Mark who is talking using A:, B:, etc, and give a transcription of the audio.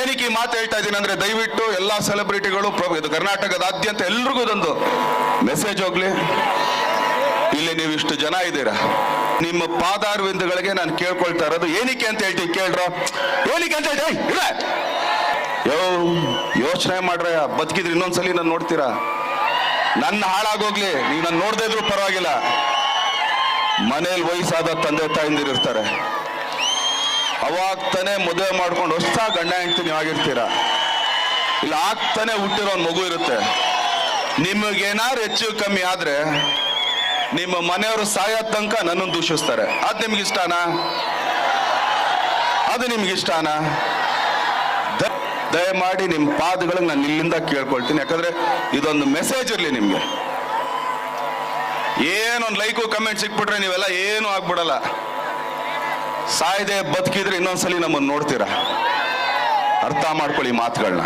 A: ಏನಕ್ಕೆ ಈ ಮಾತು ಹೇಳ್ತಾ ಇದ್ದೀನಿ ಅಂದ್ರೆ, ದಯವಿಟ್ಟು ಎಲ್ಲಾ ಸೆಲೆಬ್ರಿಟಿಗಳು ಇದು ಕರ್ನಾಟಕದಾದ್ಯಂತ ಎಲ್ರಿಗೂ ಇದೊಂದು ಮೆಸೇಜ್ ಹೋಗ್ಲಿ. ಇಲ್ಲಿ ನೀವು ಇಷ್ಟು ಜನ ಇದ್ದೀರಾ, ನಿಮ್ಮ ಪಾದಾರವಿಂದಗಳಿಗೆ ನಾನು ಕೇಳ್ಕೊಳ್ತಾ ಇರೋದು ಏನಕ್ಕೆ ಅಂತ ಹೇಳ್ತೀವಿ ಕೇಳ್ರ, ಏನಕ್ಕೆ ಅಂತ ಹೇಳ್ತೀವಿ ಇಲ್ಲ ಯೋಚನೆ ಮಾಡ್ರೆ, ಬದುಕಿದ್ರೆ ಇನ್ನೊಂದ್ಸಲಿ ನಾನು ನೋಡ್ತೀರಾ, ನನ್ನ ಹಾಳಾಗೋಗ್ಲಿ, ನೀವು ನಾನು ನೋಡದೇ ಇದ್ರು ಪರವಾಗಿಲ್ಲ. ಮನೇಲಿ ವಯಸ್ಸಾದ ತಂದೆ ತಾಯಿಂದಿರು ಇರ್ತಾರೆ, ಅವಾಗ್ತಾನೆ ಮದುವೆ ಮಾಡ್ಕೊಂಡು ಹೊಸ ಗಂಡ ಹೆಂಡ್ತಿ ನೀವು ಆಗಿರ್ತೀರ, ಇಲ್ಲ ಆಗ್ತಾನೆ ಹುಟ್ಟಿರೋ ಒಂದು ಮಗು ಇರುತ್ತೆ. ನಿಮಗೇನಾದ್ರು ಹೆಚ್ಚು ಕಮ್ಮಿ ಆದ್ರೆ ನಿಮ್ಮ ಮನೆಯವರು ಸಾಯೋ ತನಕ ನನ್ನನ್ನು ದೂಷಿಸ್ತಾರೆ. ಅದು ನಿಮ್ಗಿಷ್ಟಾನಾ? ಅದು ನಿಮ್ಗಿಷ್ಟಾನಾ? ದಯಮಾಡಿ ನಿಮ್ಮ ಪಾದಗಳಿಗೆ ನಾನು ಇಲ್ಲಿಂದ ಕೇಳ್ಕೊಳ್ತೀನಿ, ಯಾಕಂದ್ರೆ ಇದೊಂದು ಮೆಸೇಜ್ ಇರಲಿ ನಿಮ್ಗೆ. ಏನೊಂದು ಲೈಕು ಕಮೆಂಟ್ ಸಿಕ್ಬಿಟ್ರೆ ನೀವೆಲ್ಲ ಏನು ಆಗ್ಬಿಡಲ್ಲ. ಸಾಯದೆ ಬದುಕಿದ್ರೆ ಇನ್ನೊಂದ್ಸಲಿ ನಮ್ಮನ್ನು ನೋಡ್ತೀರಾ. ಅರ್ಥ ಮಾಡ್ಕೊಳ್ಳಿ ಮಾತುಗಳನ್ನ.